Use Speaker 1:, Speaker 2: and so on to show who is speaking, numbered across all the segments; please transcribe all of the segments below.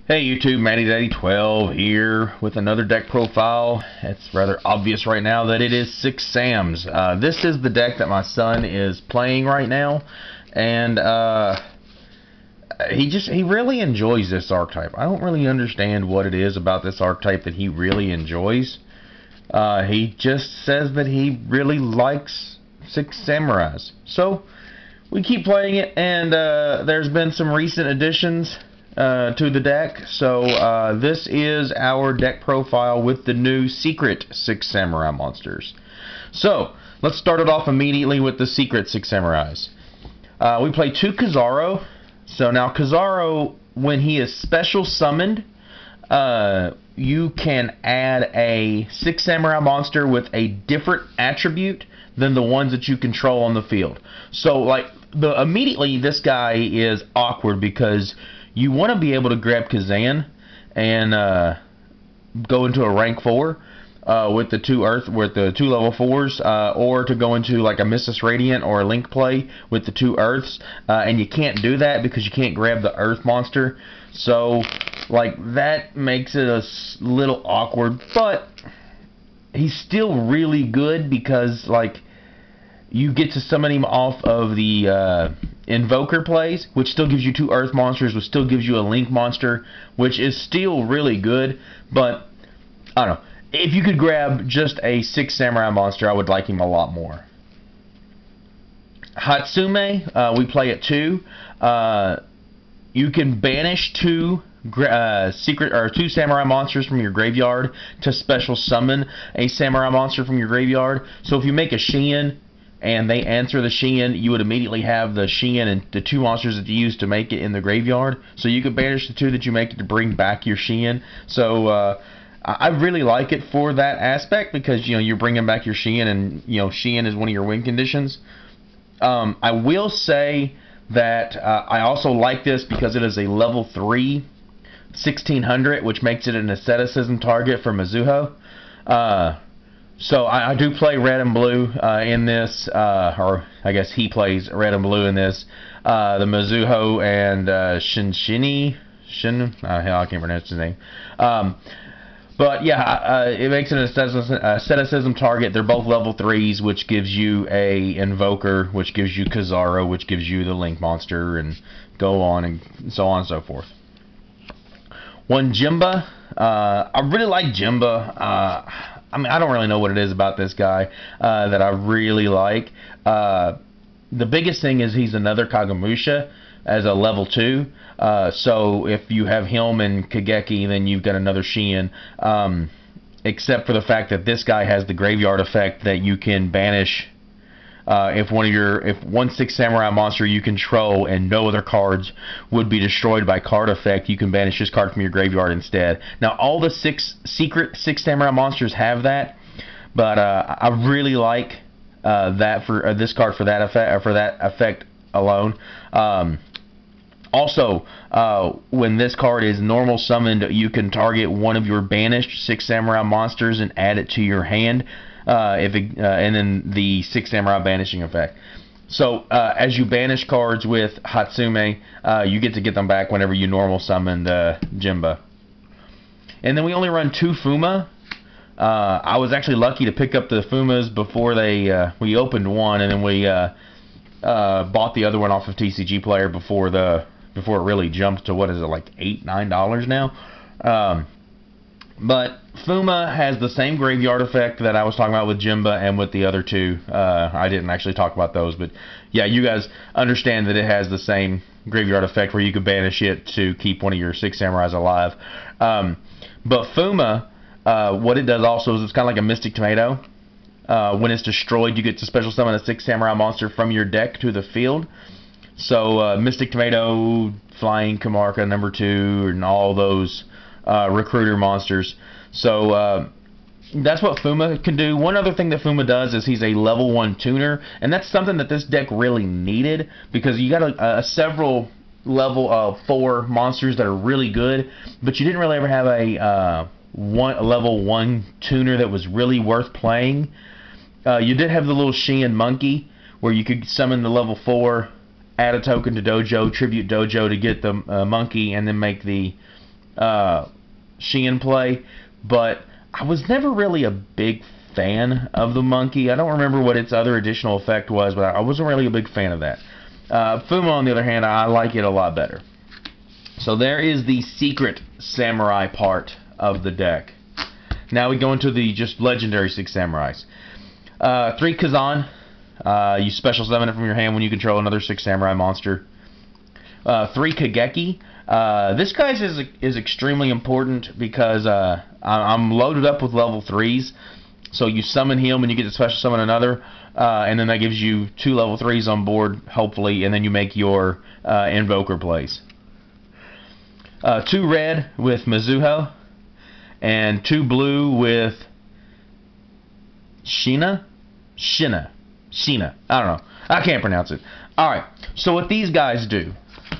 Speaker 1: Hey YouTube, Matty12 here with another deck profile. It's rather obvious right now that it is 6 Sams. This is the deck that my son is playing right now, and he really enjoys this archetype. I don't really understand what it is about this archetype that he really enjoys. He just says that he really likes 6 Samurais. So we keep playing it, and there's been some recent additions to the deck. So this is our deck profile with the new secret 6 Samurai monsters. So let's start it off immediately with the secret 6 Samurais. We play 2 Kizaru. So now Kizaru, when he is special summoned, you can add a 6 Samurai monster with a different attribute than the ones that you control on the field. So like immediately this guy is awkward because you want to be able to grab Kazan and go into a rank 4 with the 2 level 4s, or to go into like a Mrs. Radiant or a Link play with the 2 Earths, and you can't do that because you can't grab the Earth monster. So like that makes it a little awkward, but he's still really good because like you get to summon him off of the Invoker plays, which still gives you 2 Earth monsters, which still gives you a Link monster, which is still really good. But I don't know, if you could grab just a 6 Samurai monster, I would like him a lot more. Hatsume, we play at 2. You can banish 2 2 Samurai monsters from your graveyard to special summon a Samurai monster from your graveyard. So if you make a Shin and they answer the Shin, you would immediately have the Shin and the 2 monsters that you use to make it in the graveyard. So you could banish the 2 that you make it to bring back your Shin. So I really like it for that aspect because you're bringing back your Shin, and Shin is one of your win conditions. I will say that I also like this because it is a level 3 1600, which makes it an asceticism target for Mizuho. So I do play red and blue in this, or I guess he plays red and blue in this. The Mizuho and I can't pronounce his name. But yeah, it makes it an asceticism target. They're both level 3s, which gives you a Invoker, which gives you Kizaru, which gives you the Link monster, and go on and so on and so forth. One Jimba. I really like Jimba. I mean, I don't really know what it is about this guy that I really like. The biggest thing is he's another Kagemusha as a level 2. So if you have him and Kageki, then you've got another Shin. Except for the fact that this guy has the graveyard effect that you can banish if one 6 Samurai monster you control and no other cards would be destroyed by card effect, you can banish this card from your graveyard instead. Now all the secret 6 Samurai monsters have that, but I really like that for this card for that effect alone. Also, when this card is normal summoned, you can target one of your banished 6 Samurai monsters and add it to your hand. And then the 6 Samurai banishing effect. So as you banish cards with Hatsume, you get to get them back whenever you normal summon Jimba. And then we only run 2 Fuma. I was actually lucky to pick up the Fumas before we opened one, and then we bought the other one off of TCG Player before it really jumped to, what is it, like $8-9 now. But Fuma has the same graveyard effect that I was talking about with Jimba and with the other 2. I didn't actually talk about those, but yeah, you guys understand that it has the same graveyard effect where you can banish it to keep one of your 6 Samurais alive. But Fuma, what it does also is it's kind of like a Mystic Tomato. When it's destroyed, you get to special summon a 6 Samurai monster from your deck to the field. So Mystic Tomato, Flying Kamarka number 2, and all those recruiter monsters. So that's what Fuma can do. One other thing that Fuma does is he's a level 1 tuner, and that's something that this deck really needed because you got several level 4 monsters that are really good, but you didn't really ever have a level 1 tuner that was really worth playing. You did have the little Shin Monkey where you could summon the level 4, add a token to Dojo, tribute Dojo to get the monkey, and then make the Sheehan play, but I was never really a big fan of the monkey. I don't remember what its other additional effect was, but I wasn't really a big fan of that. Fuma, on the other hand, I like it a lot better. So there is the secret samurai part of the deck. Now we go into the just legendary 6 samurais. 3 Kazan. You special summon it from your hand when you control another 6 samurai monster. 3 Kageki. This guy is extremely important because I'm loaded up with level 3s. So you summon him and you get to special summon another. And then that gives you 2 level 3s on board, hopefully. And then you make your invoker plays. 2 red with Mizuho. And 2 blue with Sheena. I don't know. I can't pronounce it. Alright, so what these guys do.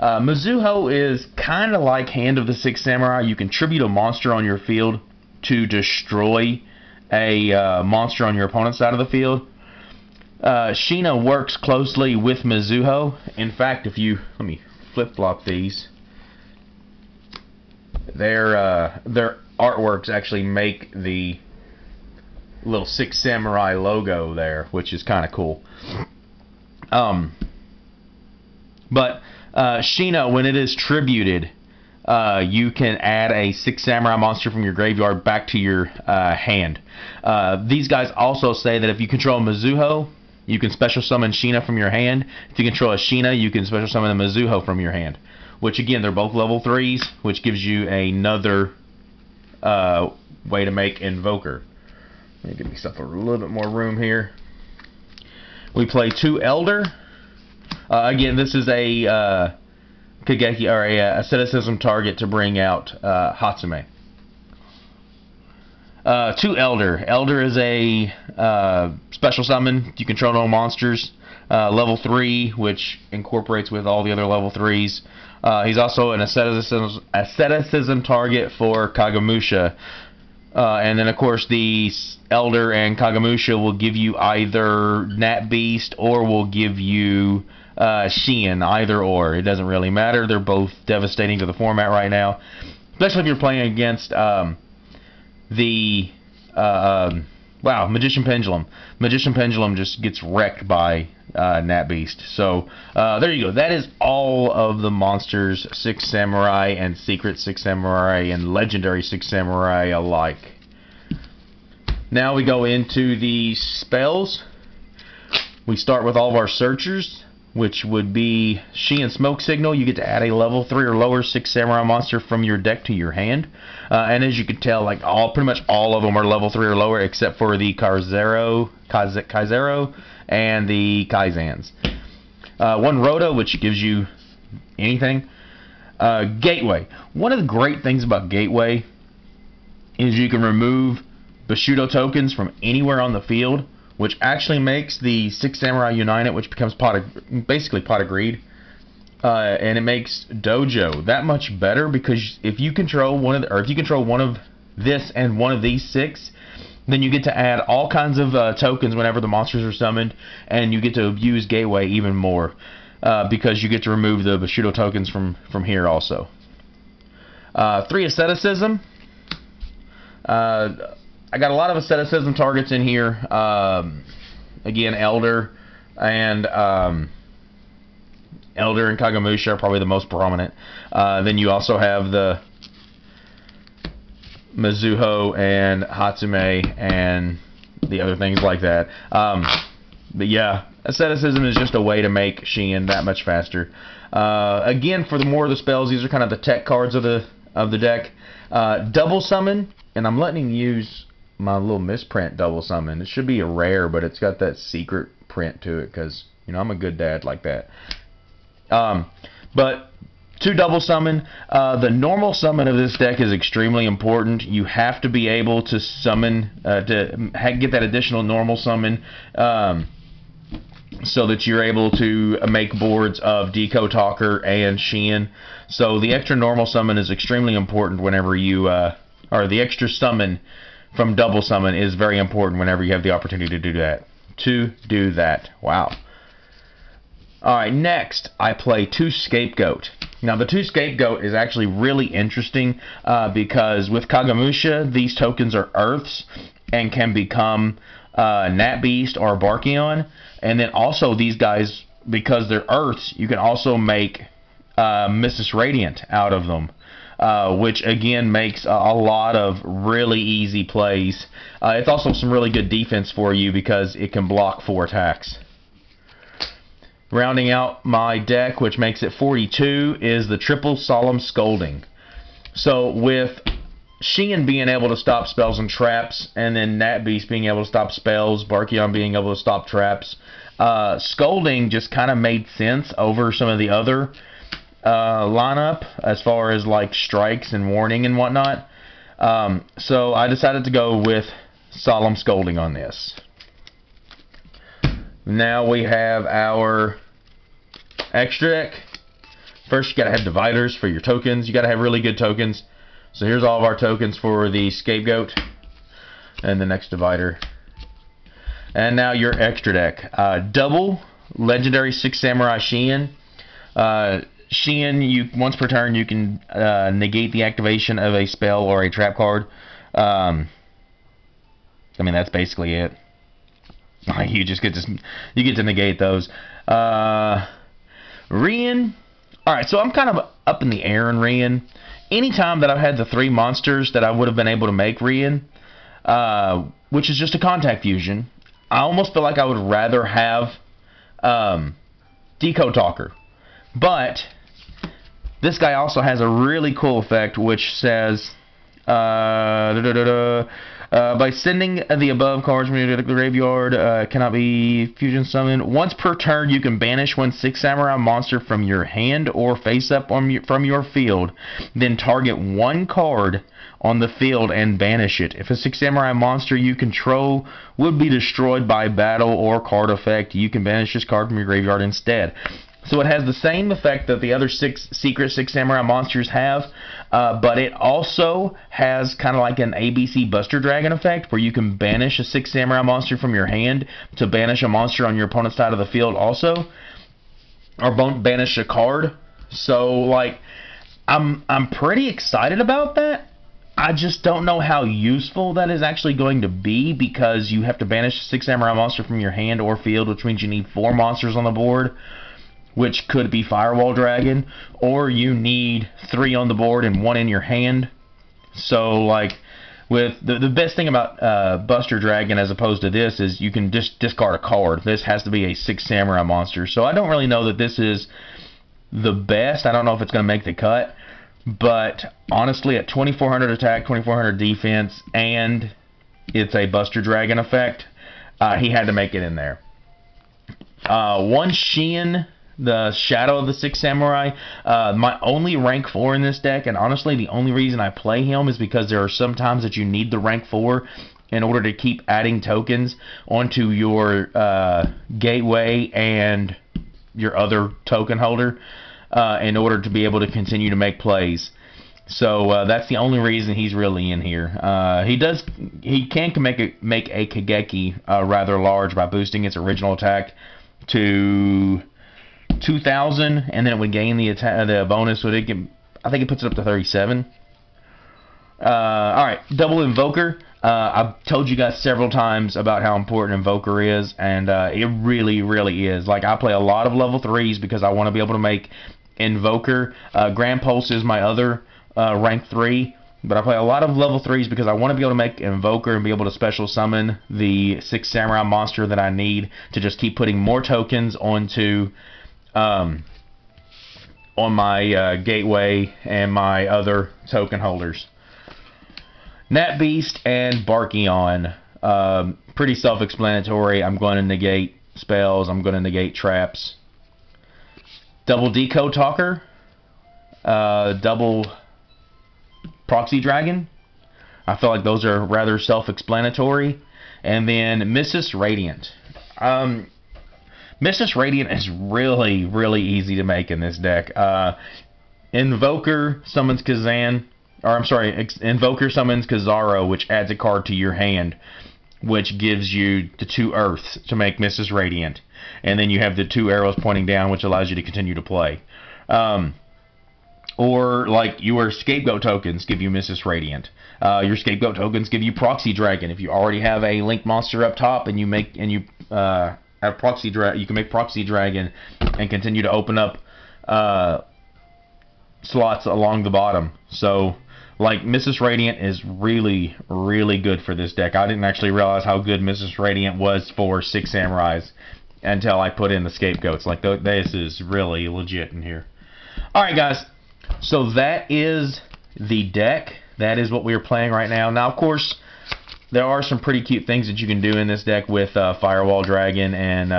Speaker 1: Mizuho is kind of like Hand of the 6 Samurai. You can tribute a monster on your field to destroy a monster on your opponent's side of the field. Sheena works closely with Mizuho. In fact, if you... Let me flip-flop these. Their artworks actually make the little 6 Samurai logo there, which is kind of cool. But Sheena, when it is tributed, you can add a 6 Samurai monster from your graveyard back to your hand. These guys also say that if you control Mizuho, you can special summon Sheena from your hand. If you control a Sheena, you can special summon a Mizuho from your hand. Which, again, they're both level 3s, which gives you another way to make Invoker. Let me give myself a little bit more room here. We play 2 Elder. Again, this is a Kageki, or a asceticism target to bring out Hatsume. 2 Elder. Elder is a special summon. You control no monsters. Level 3, which incorporates with all the other level 3s. He's also an asceticism target for Kagemusha. And then, of course, the Elder and Kagemusha will give you either Nat Beast or will give you Sheehan, either or. It doesn't really matter. They're both devastating to the format right now. Especially if you're playing against Magician Pendulum. Magician Pendulum just gets wrecked by Nat Beast. So there you go. That is all of the monsters, 6 Samurai and Secret 6 Samurai and Legendary 6 Samurai alike. Now we go into the spells. We start with all of our searchers, which would be Sheehan Smoke Signal. You get to add a level 3 or lower 6 Samurai monster from your deck to your hand. And as you can tell, like pretty much all of them are level 3 or lower, except for the Kaizero and the Kaizans. 1 Rhoda, which gives you anything. Gateway. One of the great things about Gateway is you can remove Bushido tokens from anywhere on the field, which actually makes the 6 Samurai United, which becomes basically Pot of Greed, and it makes Dojo that much better, because if you control one of this and one of these 6, then you get to add all kinds of tokens whenever the monsters are summoned, and you get to abuse Gateway even more, because you get to remove the Bushido tokens from here also. 3 Asceticism. I got a lot of asceticism targets in here. Again, Elder and Kagemusha are probably the most prominent. Then you also have the Mizuho and Hatsume and the other things like that. But yeah, asceticism is just a way to make Sheehan that much faster. Again, for the more of the spells, these are kind of the tech cards of the deck. Double summon, and I'm letting him use my little misprint double summon. It should be a rare, but it's got that secret print to it because, you know, I'm a good dad like that. But 2 double summon. The normal summon of this deck is extremely important. You have to be able to summon, get that additional normal summon, so that you're able to make boards of Deco Talker and Sheehan. So the extra normal summon is extremely important whenever you, or the extra summon from double summon is very important whenever you have the opportunity to do that. Wow. Alright, next I play 2 Scapegoat. Now, the 2 Scapegoat is actually really interesting because with Kagamusha, these tokens are Earths and can become Nat Beast or Barkion. And then also these guys, because they're Earths, you can also make Mrs. Radiant out of them. Which again makes a lot of really easy plays. It's also some really good defense for you because it can block 4 attacks. Rounding out my deck, which makes it 42, is the triple Solemn Scolding. So with Sheehan being able to stop spells and traps, and then Nat Beast being able to stop spells, Barkion being able to stop traps, Scolding just kind of made sense over some of the other lineup as far as like strikes and warning and whatnot. So I decided to go with Solemn Scolding on this. Now we have our extra deck. First, you gotta have dividers for your tokens. You gotta have really good tokens. So here's all of our tokens for the Scapegoat and the next divider. And now your extra deck. Double Legendary 6 Samurai Sheehan. Sheehan, once per turn, you can negate the activation of a spell or a trap card. I mean, that's basically it. You just get to negate those. Rian. Alright, so I'm kind of up in the air in Rian. Anytime that I've had the 3 monsters that I would have been able to make Rian, which is just a contact fusion, I almost feel like I would rather have Decode Talker. But this guy also has a really cool effect which says by sending the above cards from the graveyard, cannot be fusion summoned. Once per turn, you can banish 1 6 Samurai monster from your hand or face up from your field. Then target 1 card on the field and banish it. If a 6 Samurai monster you control would be destroyed by battle or card effect, you can banish this card from your graveyard instead. So it has the same effect that the other secret 6 Samurai monsters have, but it also has kind of like an ABC Buster Dragon effect, where you can banish a 6 Samurai monster from your hand to banish a monster on your opponent's side of the field also, or banish a card. So like, I'm pretty excited about that. I just don't know how useful that is actually going to be, because you have to banish a 6 Samurai monster from your hand or field, which means you need 4 monsters on the board, which could be Firewall Dragon, or you need 3 on the board and 1 in your hand. So like, with the best thing about Buster Dragon as opposed to this is you can just discard a card. This has to be a 6 Samurai monster. So I don't really know that this is the best. I don't know if it's going to make the cut, but honestly, at 2400 attack, 2400 defense, and it's a Buster Dragon effect, he had to make it in there. 1 Sheehan, the Shadow of the 6 Samurai, my only rank 4 in this deck, and honestly the only reason I play him is because there are some times that you need the rank 4 in order to keep adding tokens onto your gateway and your other token holder in order to be able to continue to make plays. So that's the only reason he's really in here. He can make a Kageki rather large by boosting its original attack to 2,000, and then it would gain the bonus, so I think it puts it up to 37. Alright, double Invoker. I've told you guys several times about how important Invoker is, and it really, really is. Like, I play a lot of level 3s because I want to be able to make Invoker. Grand Pulse is my other rank 3, but I play a lot of level 3s because I want to be able to make Invoker and be able to special summon the 6 Samurai monster that I need to just keep putting more tokens onto on my gateway and my other token holders. Nat Beast and Barkion, pretty self-explanatory. I'm going to negate spells, I'm going to negate traps. Double Decode Talker, double Proxy Dragon. I feel like those are rather self-explanatory. And then Mrs. Radiant. Mrs. Radiant is really, really easy to make in this deck. Invoker summons Kazan, or I'm sorry, Invoker summons Kazaro, which adds a card to your hand, which gives you the 2 Earths to make Mrs. Radiant. And then you have the 2 arrows pointing down, which allows you to continue to play. Or like your scapegoat tokens give you Mrs. Radiant. Your scapegoat tokens give you Proxy Dragon. If you already have a Link monster up top and you have Proxy Dragon, you can make Proxy Dragon and continue to open up slots along the bottom. So like Mrs. Radiant is really, really good for this deck. I didn't actually realize how good Mrs. Radiant was for 6 Samurais until I put in the scapegoats. Like this is really legit in here. Alright guys, so that is the deck. That is what we are playing right now. Now of course, there are some pretty cute things that you can do in this deck with Firewall Dragon and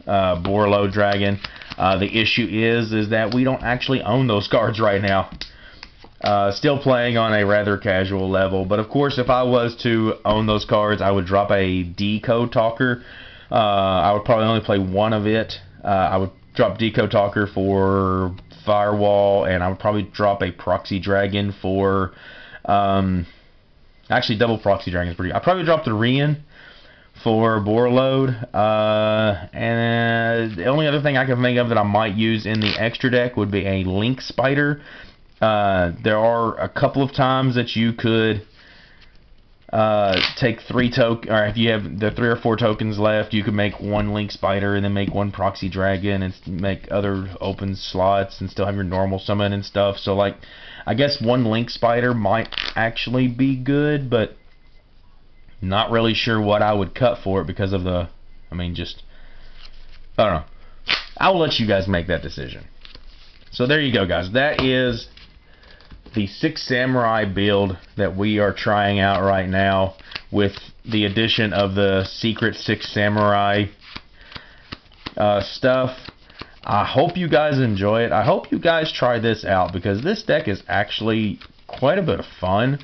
Speaker 1: Borreload Dragon. The issue is that we don't actually own those cards right now. Still playing on a rather casual level, but of course if I was to own those cards, I would drop a Decode Talker. I would probably only play one of it. I would drop Decode Talker for Firewall, and I would probably drop a Proxy Dragon for actually double Proxy Dragon is pretty. I'd probably drop the Rian for Borreload, and the only other thing I can think of that I might use in the extra deck would be a Link Spider. There are a couple of times that you could take 3 tokens, or if you have the 3 or 4 tokens left, you could make 1 Link Spider and then make 1 Proxy Dragon and make other open slots and still have your normal summon and stuff. So like, I guess 1 Link Spider might actually be good, but not really sure what I would cut for it because of the, I mean, just, I don't know. I'll let you guys make that decision. So there you go, guys. That is the 6 Samurai build that we are trying out right now with the addition of the secret 6 Samurai stuff. I hope you guys enjoy it. I hope you guys try this out because this deck is actually quite a bit of fun.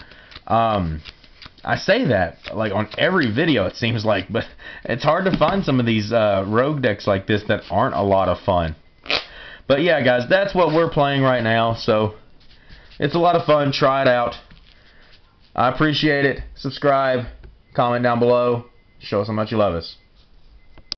Speaker 1: I say that like on every video it seems like, but it's hard to find some of these rogue decks like this that aren't a lot of fun. But yeah guys, that's what we're playing right now, so it's a lot of fun. Try it out. I appreciate it. Subscribe, comment down below, show us how much you love us.